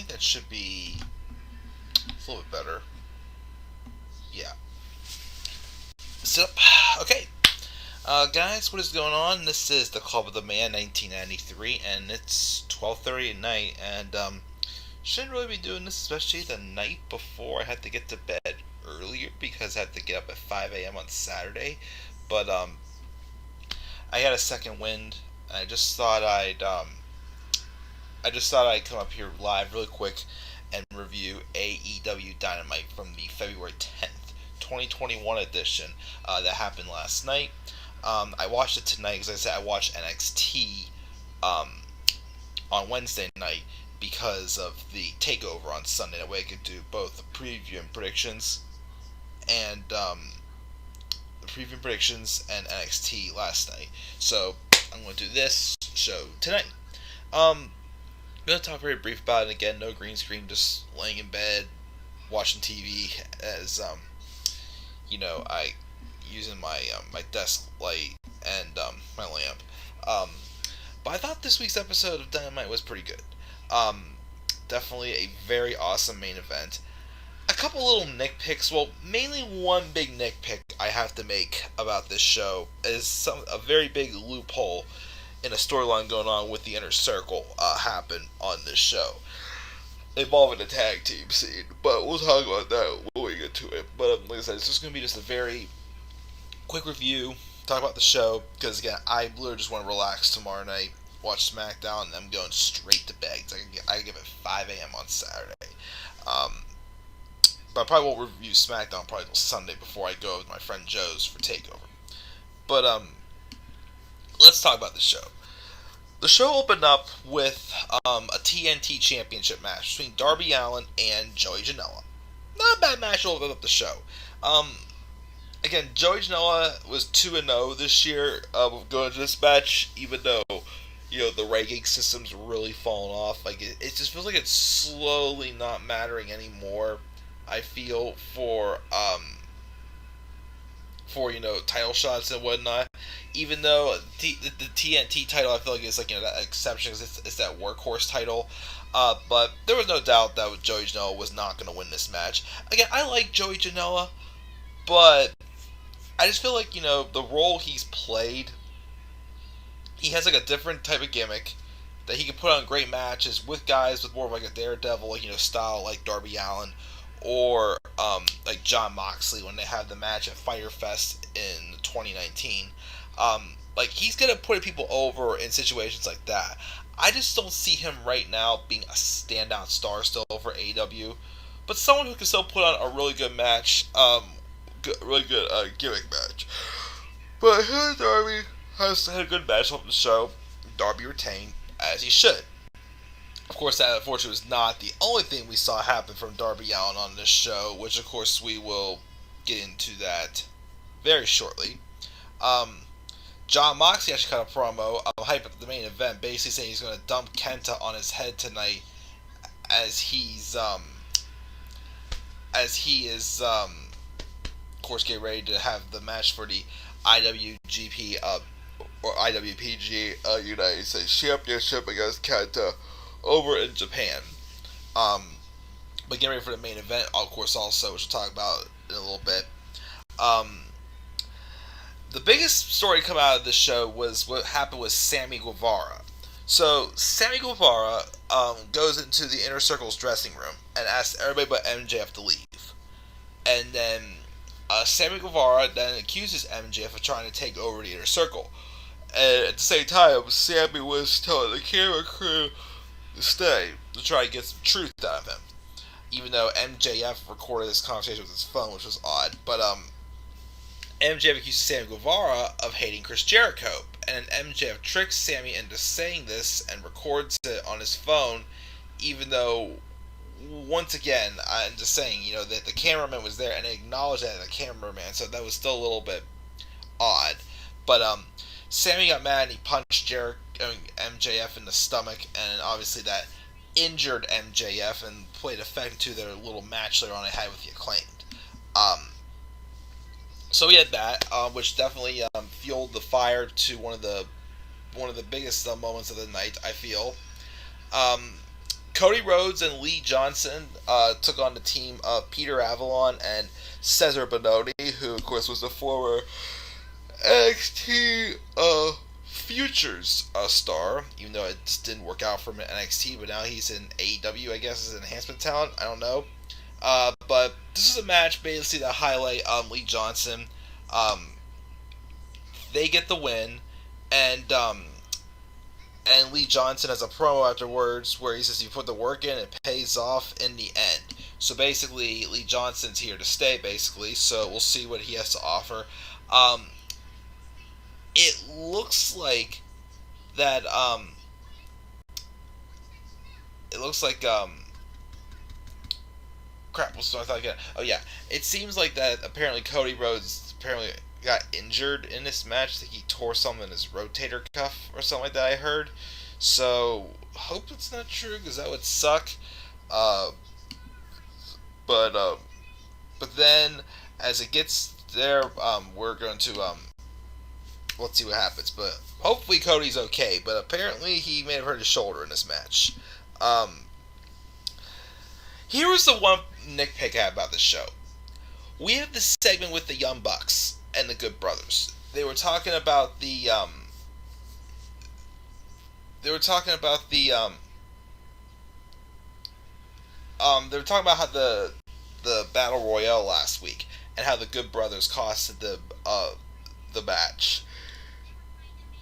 think that should be a little bit better. Yeah. So, okay. Guys, what is going on? This is the Club of the Man 1993, and it's 12:30 at night, and, shouldn't really be doing this, especially the night before I had to get to bed earlier, because I had to get up at 5 a.m. on Saturday, but, I had a second wind, and I just thought I'd come up here live really quick and review AEW Dynamite from the February 10th, 2021 edition that happened last night. I watched it tonight because I said I watched NXT on Wednesday night because of the takeover on Sunday. That way I could do both the preview and predictions and NXT last night. So I'm going to do this show tonight. I'm going to talk very brief about it. Again, no green screen, just laying in bed, watching TV as, I using my desk light and my lamp. But I thought this week's episode of Dynamite was pretty good. Definitely a very awesome main event. A couple little nitpicks. Well, mainly one big nitpick I have to make about this show is a very big loophole in a storyline going on with the Inner Circle happen on this show, involving the tag team scene. But we'll talk about that when we get to it. But like I said, it's just going to be just a very quick review, talk about the show, because again, I literally just want to relax tomorrow night, watch SmackDown, and I'm going straight to bed. I give it 5 a.m. on Saturday. But I probably won't review SmackDown probably until Sunday before I go with my friend Joe's for TakeOver. But let's talk about the show. The show opened up with a TNT Championship match between Darby Allin and Joey Janela. Not a bad match to open up the show. Again, Joey Janela was 2-0 this year going to this match, even though the ranking system's really fallen off. Like it just feels like it's slowly not mattering anymore. I feel for title shots and whatnot. Even though the TNT title, I feel like is that exception because it's that workhorse title. But there was no doubt that Joey Janela was not going to win this match. Again, I like Joey Janela, but I just feel like the role he's played, he has like a different type of gimmick that he can put on great matches with guys with more of like a daredevil style like Darby Allin or like Jon Moxley when they have the match at Fyter Fest in 2019. Like he's good at putting people over in situations like that. I just don't see him right now being a standout star still for AEW, but someone who can still put on a really good match, really good gimmick match. But Darby has had a good match on the show. Darby retained as he should. Of course, that unfortunately was not the only thing we saw happen from Darby Allin on this show, which of course we will get into that very shortly. Jon Moxley actually cut a promo, hype up the main event, basically saying he's going to dump Kenta on his head tonight, as he is, of course, getting ready to have the match for the IWGP or IWPG United States Championship against Kenta over in Japan. But getting ready for the main event, of course, also, which we'll talk about in a little bit. The biggest story to come out of this show was what happened with Sammy Guevara. So, Sammy Guevara goes into the Inner Circle's dressing room and asks everybody but MJF to leave. And then Sammy Guevara then accuses MJF of trying to take over the Inner Circle. And at the same time, Sammy was telling the camera crew to stay to try to get some truth out of him. Even though MJF recorded this conversation with his phone, which was odd. But MJF accuses Sammy Guevara of hating Chris Jericho. And MJF tricks Sammy into saying this and records it on his phone, even though, once again, I'm just saying, that the cameraman was there and they acknowledged that the cameraman, so that was still a little bit odd. But Sammy got mad and he punched MJF in the stomach, and obviously that injured MJF and played effect into their little match later on they had with the Acclaimed. So we had that, which definitely fueled the fire to one of the biggest moments of the night, I feel. Cody Rhodes and Lee Johnson took on the team of Peter Avalon and Cesar Bononi, who, of course, was the former NXT Futures star, even though it just didn't work out for him in NXT, but now he's in AEW, I guess, as an enhancement talent. I don't know. But this is a match basically to highlight Lee Johnson. They get the win, and Lee Johnson has a promo afterwards where he says you put the work in, it pays off in the end. So basically, Lee Johnson's here to stay, basically, so we'll see what he has to offer. It looks like that, crap, what's the I thought again? Oh yeah, it seems like that apparently Cody Rhodes apparently got injured in this match. I think he tore something in his rotator cuff or something like that, I heard. So, hope it's not true, because that would suck. But then, as it gets there, we're going to, let's see what happens. But hopefully Cody's okay, but apparently he may have hurt his shoulder in this match. Here was the one nitpick I had about this show. We have this segment with the Young Bucks and the Good Brothers. They were talking about the they were talking about how the Battle Royale last week and how the Good Brothers costed the match.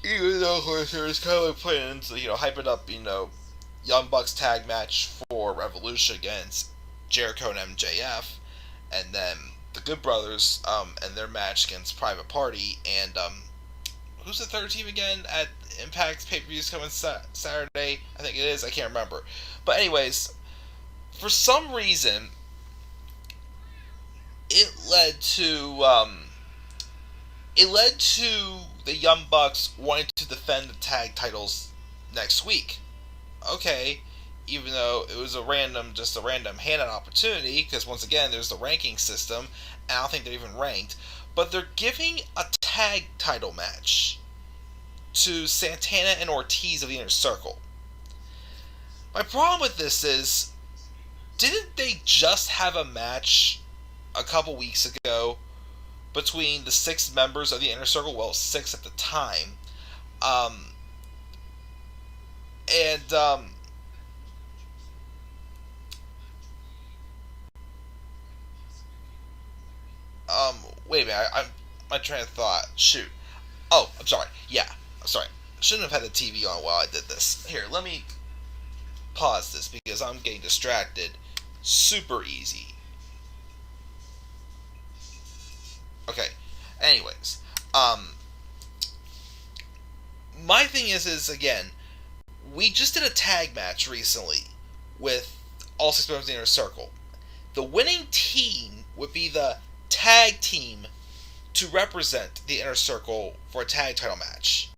Even though, of course, there was kind of like plans to, hyping up, Young Bucks tag match for Revolution against Jericho and MJF, and then the Good Brothers and their match against Private Party, and who's the third team again at Impact's pay-per-views coming Saturday? I think it is. I can't remember. But anyways, for some reason, it led to the Young Bucks wanting to defend the tag titles next week. Okay, even though it was just a random handout opportunity, because once again, there's the ranking system, and I don't think they're even ranked, but they're giving a tag title match to Santana and Ortiz of the Inner Circle. My problem with this is, didn't they just have a match a couple weeks ago between the 6 members of the Inner Circle? Well, 6 at the time. Wait a minute, I'm my train of thought. Shoot. Oh, I'm sorry. Yeah, I'm sorry. I shouldn't have had the TV on while I did this. Here, let me pause this because I'm getting distracted super easy. Okay. Anyways, my thing is again, we just did a tag match recently with all 6 members of the Inner Circle. The winning team would be the tag team to represent the Inner Circle for a tag title match.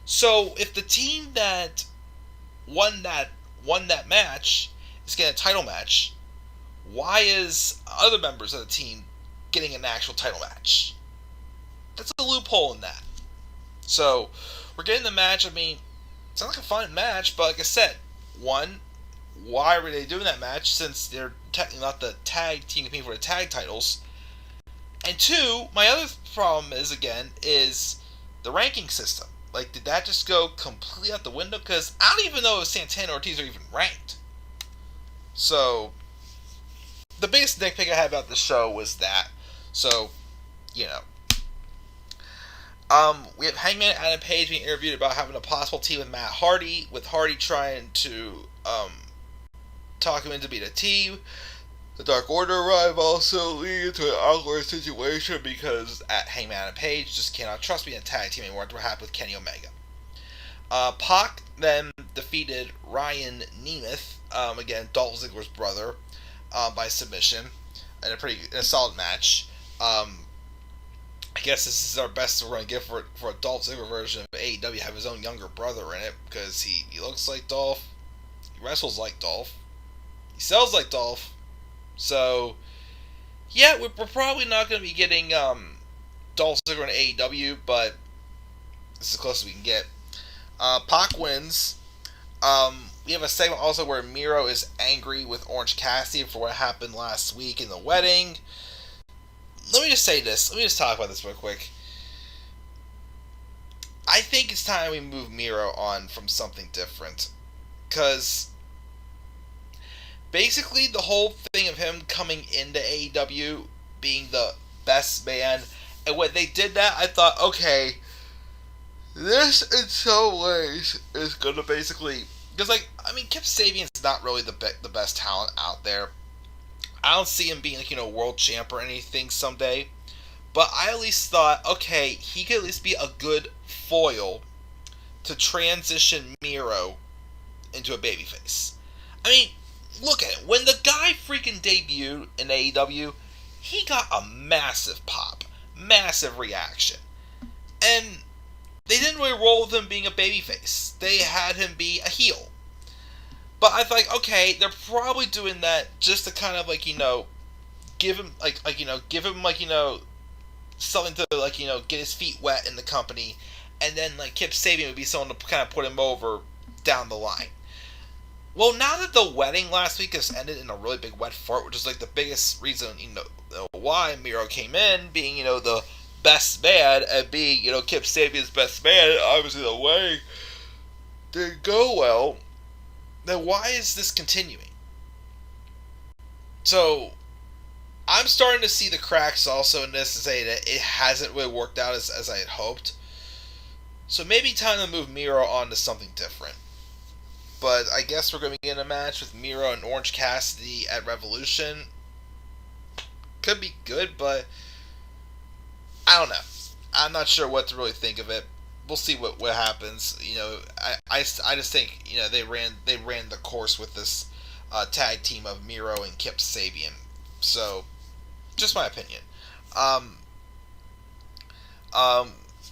So if the team that won that match is getting a title match, why is other members of the team getting an actual title match? That's a loophole in that. So we're getting the match. I mean, it sounds like a fun match, but like I said, one, why were they doing that match since they're technically not the tag team competing for the tag titles? And 2, my other problem is the ranking system. Like, did that just go completely out the window? Because I don't even know if Santana and Ortiz are even ranked. So, the biggest nitpick I had about this show was that. So, we have Hangman and Adam Page being interviewed about having a possible team with Matt Hardy, with Hardy trying to talk him into being a team. The Dark Order arrive, also leading to an awkward situation because Hangman and Page just cannot trust being a tag team anymore after what happened with Kenny Omega. Pac then defeated Ryan Nemeth, again Dolph Ziggler's brother, by submission in a solid match. I guess this is our best we're going to get for a Dolph Ziggler version of AEW. Have his own younger brother in it because he looks like Dolph, he wrestles like Dolph, he sells like Dolph. So, yeah, we're probably not going to be getting Dolph Ziggler in AEW, but this is as close as we can get. Pac wins We have a segment also where Miro is angry with Orange Cassidy for what happened last week in the wedding. Let me just say this. Let me just talk about this real quick. I think it's time we move Miro on from something different. Because basically the whole thing of him coming into AEW being the best man, and when they did that, I thought, okay, this in some ways is going to basically... Because, like, I mean, Kip Sabian's not really the best talent out there. I don't see him being, like, world champ or anything someday. But I at least thought, okay, he could at least be a good foil to transition Miro into a babyface. I mean, look at it. When the guy freaking debuted in AEW, he got a massive pop. Massive reaction. And they didn't really roll with him being a babyface. They had him be a heel. But I thought, okay, they're probably doing that just to kind of, like, give him, give him, something to, get his feet wet in the company. And then, Kip Sabian would be someone to kind of put him over down the line. Well, now that the wedding last week has ended in a really big wet fart, which is, the biggest reason, why Miro came in, being, the best man, and being, Kip Sabian's best man, obviously the wedding didn't go well, then why is this continuing? So, I'm starting to see the cracks also in this, to say that it hasn't really worked out as I had hoped. So maybe time to move Miro on to something different. But I guess we're going to be in a match with Miro and Orange Cassidy at Revolution. Could be good, but I don't know. I'm not sure what to really think of it. We'll see what happens. I just think they ran the course with this tag team of Miro and Kip Sabian. So, just my opinion.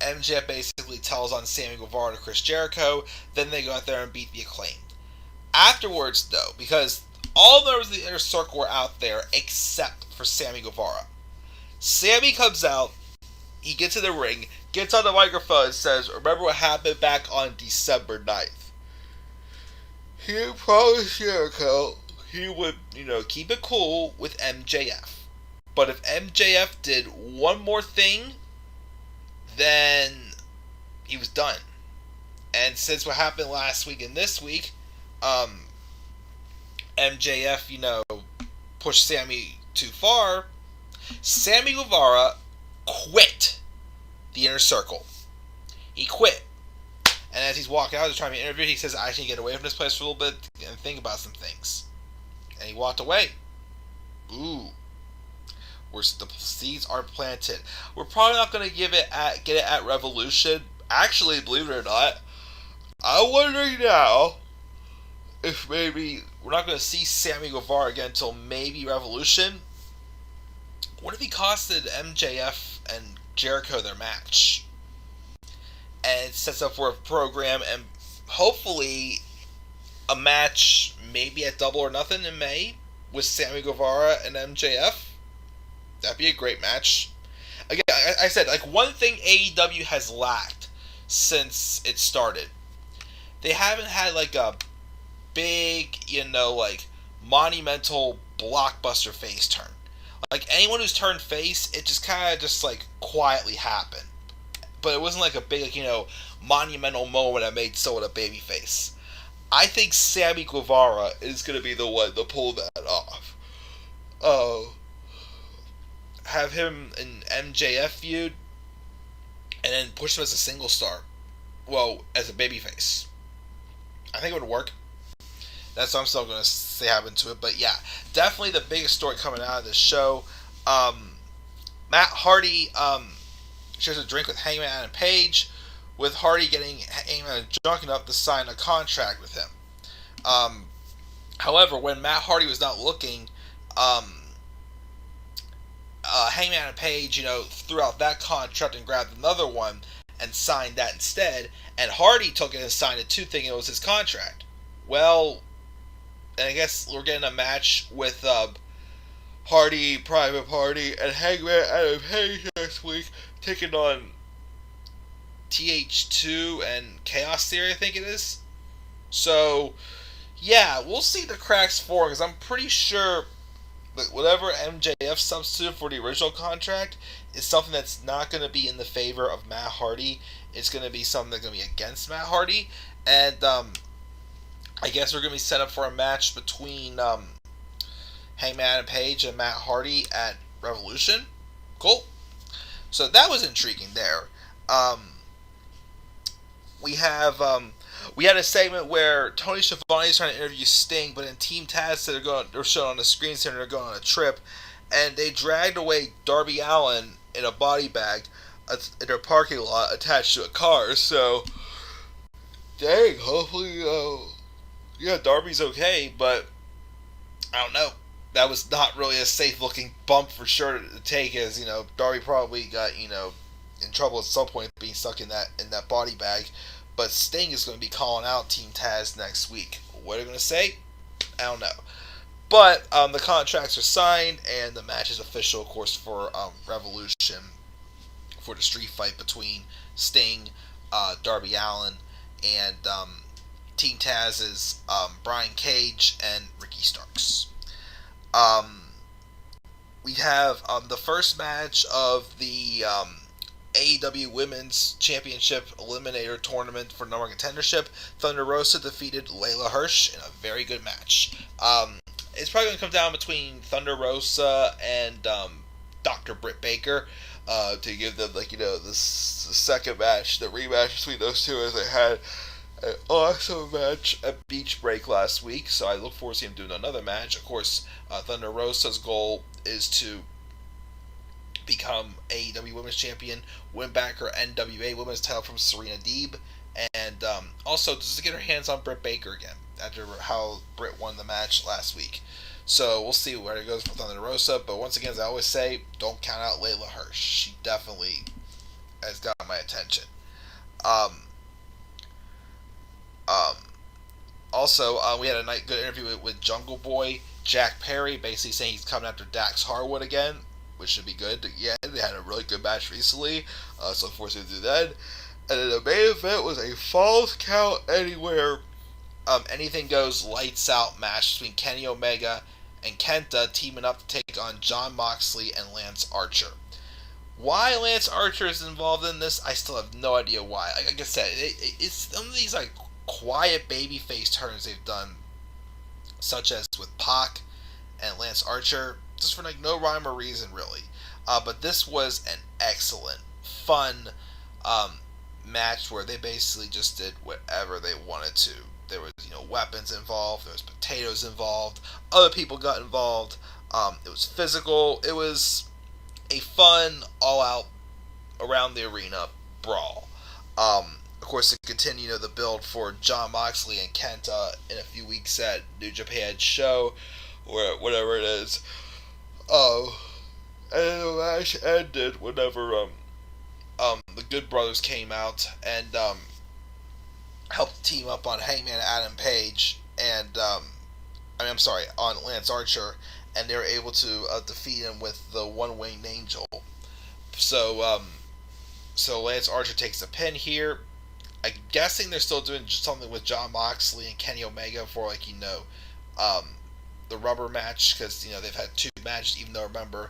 MJF basically tells on Sammy Guevara to Chris Jericho. Then they go out there and beat the Acclaimed. Afterwards, though, because all members of the Inner Circle were out there except for Sammy Guevara. Sammy comes out. He gets in the ring, gets on the microphone, and says, "Remember what happened back on December 9th. He promised Jericho he would, keep it cool with MJF. But if MJF did one more thing, then he was done. And since what happened last week and this week, MJF, pushed Sammy too far, Sammy Guevara quit the Inner Circle. He quit. And as he's walking out, he's trying to be interviewed, he says, I need to get away from this place for a little bit and think about some things. And he walked away. Ooh. Where the seeds are planted. We're probably not going to get it at Revolution. Actually, believe it or not, I'm wondering now if maybe we're not going to see Sammy Guevara again until maybe Revolution. What if he costed MJF and Jericho their match? And it sets up for a program and hopefully a match maybe at Double or Nothing in May with Sammy Guevara and MJF. That'd be a great match. Again, I said, one thing AEW has lacked since it started. They haven't had, a big, monumental blockbuster face turn. Anyone who's turned face, it just kind of just, quietly happened. But it wasn't, a big, monumental moment that made someone a babyface. I think Sammy Guevara is going to be the one to pull that off. Have him in MJF feud, and then push him as a single star. Well, as a babyface. I think it would work. That's what I'm still going to say happened to it. But yeah, definitely the biggest story coming out of this show. Matt Hardy shares a drink with Hangman Adam Page, with Hardy getting Hangman drunk enough to sign a contract with him. However, when Matt Hardy was not looking, Hangman Adam Page, threw out that contract and grabbed another one and signed that instead. And Hardy took it and signed it too, thinking it was his contract. Well, and I guess we're getting a match with Hardy, Private Party, and Hangman Adam Page next week, taking on TH2 and Chaos Theory, I think it is. So, Yeah, we'll see the cracks for because I'm pretty sure that whatever MJF substitute for the original contract is something that's not going to be in the favor of Matt Hardy. It's going to be something that's going to be against Matt Hardy, and I guess we're going to be set up for a match between Hangman Adam Page and Matt Hardy at Revolution. Cool. So that was intriguing there. Um, we had a segment where Tony Schiavone is trying to interview Sting, but in Team Taz they're shown on the screen saying they're going on a trip, and they dragged away Darby Allin in a body bag in their parking lot attached to a car. So, dang, hopefully, yeah, Darby's okay, but I don't know. That was not really a safe looking bump for sure to take, as Darby probably got in trouble at some point being stuck in that body bag. But Sting is going to be calling out Team Taz next week. What are they going to say? I don't know. But the contracts are signed and the match is official, of course, for Revolution for the street fight between Sting, Darby Allin, and Team Taz's Brian Cage and Ricky Starks. Um, we have the first match of the AEW Women's Championship Eliminator Tournament for number one contendership. Thunder Rosa defeated Layla Hirsch in a very good match. It's probably going to come down between Thunder Rosa and Dr. Britt Baker to give them the second match, the rematch between those two, as they had an awesome match at Beach Break last week. So I look forward to seeing them doing another match. Of course, Thunder Rosa's goal is to become AEW Women's Champion, win back her NWA Women's title from Serena Deeb, and also just to get her hands on Britt Baker again after how Britt won the match last week. So we'll see where it goes for Thunder Rosa, but once again, as I always say, don't count out Layla Hirsch. She definitely has got my attention. Um, um, Also, we had a good interview with Jungle Boy, Jack Perry, basically saying he's coming after Dax Harwood again, which should be good. Yeah, they had a really good match recently, so forced to do that. And then the main event was a Falls Count Anywhere, anything goes lights out match between Kenny Omega and Kenta teaming up to take on Jon Moxley and Lance Archer. Why Lance Archer is involved in this, I still have no idea why. Like I said, it's some of these quiet babyface turns they've done, such as with Pac and Lance Archer, just for no rhyme or reason really. But this was an excellent, fun match where they basically just did whatever they wanted to. There was weapons involved, there was potatoes involved, other people got involved. It was physical. It was a fun, all-out, around the arena brawl. Of course, to continue the build for Jon Moxley and Kenta in a few weeks at New Japan show, or whatever it is. And then the match ended whenever the Good Brothers came out and helped team up on Hangman Adam Page and I'm sorry, on Lance Archer, and they were able to defeat him with the one-winged angel. So so Lance Archer takes a pin here. I'm guessing they're still doing something with Jon Moxley and Kenny Omega for the rubber match, because they've had two matches, even though remember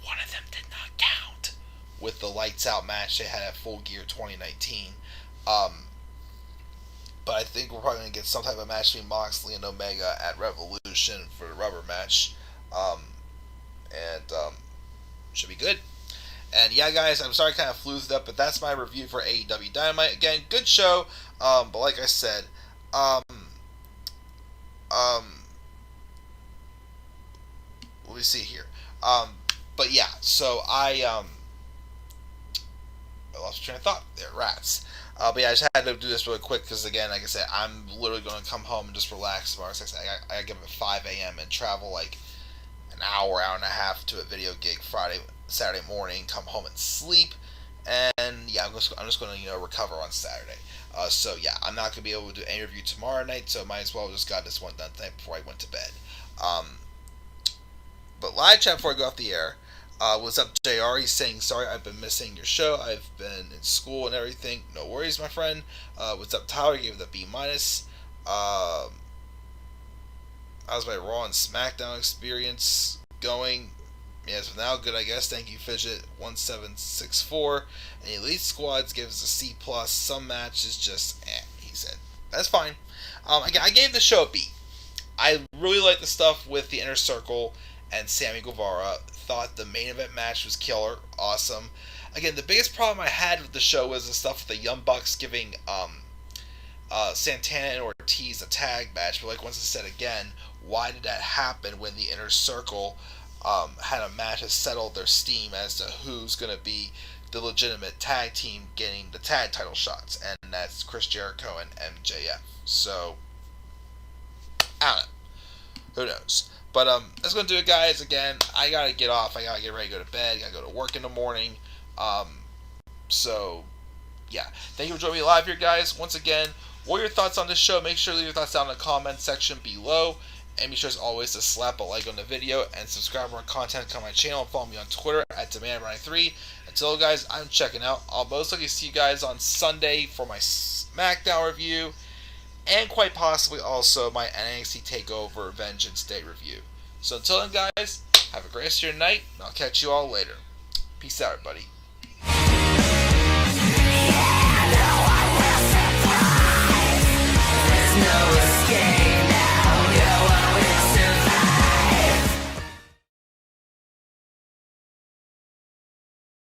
one of them did not count with the lights out match they had at Full Gear 2019. But I think we're probably going to get some type of match between Moxley and Omega at Revolution for the rubber match. And should be good. And yeah, guys, I'm sorry I kind of flew through that, but that's my review for AEW Dynamite. Again, good show, but like I said, let me see here. But yeah, so I lost train of thought there, rats. But yeah, I just had to do this really quick because, again, like I said, I'm literally going to come home and just relax tomorrow. I got to get up at 5 a.m. and travel an hour and a half to a video gig Saturday morning, come home and sleep. And yeah, I'm just going to recover on Saturday. So yeah, I'm not going to be able to do an interview tomorrow night, so might as well just got this one done tonight before I went to bed. But live chat before I go off the air. What's up, JR? He's saying, sorry, I've been missing your show. I've been in school and everything. No worries, my friend. What's up, Tyler? Gave it a B minus. How's my Raw and SmackDown experience going? Yes, now good, I guess. Thank you, Fidget 1764. And Elite Squads gives a C plus. Some matches just he said. That's fine. I gave the show a B. I really liked the stuff with the Inner Circle and Sammy Guevara. Thought the main event match was killer, awesome. Again, the biggest problem I had with the show was the stuff with the Young Bucks giving Santana and Ortiz a tag match. But like once I said again, why did that happen when the Inner Circle had a match that settled their steam as to who's going to be the legitimate tag team getting the tag title shots, and that's Chris Jericho and MJF. So, I don't know. Who knows? But that's going to do it, guys. Again, I got to get off. I got to get ready to go to bed. I got to go to work in the morning. So, yeah. Thank you for joining me live here, guys. Once again, what are your thoughts on this show? Make sure to leave your thoughts down in the comment section below. And be sure as always to slap a like on the video and subscribe for more content on my channel and follow me on Twitter at Demand93. Until guys, I'm checking out. I'll most likely see you guys on Sunday for my SmackDown review and quite possibly also my NXT TakeOver Vengeance Day review. So until then guys, have a great rest of your night and I'll catch you all later. Peace out everybody.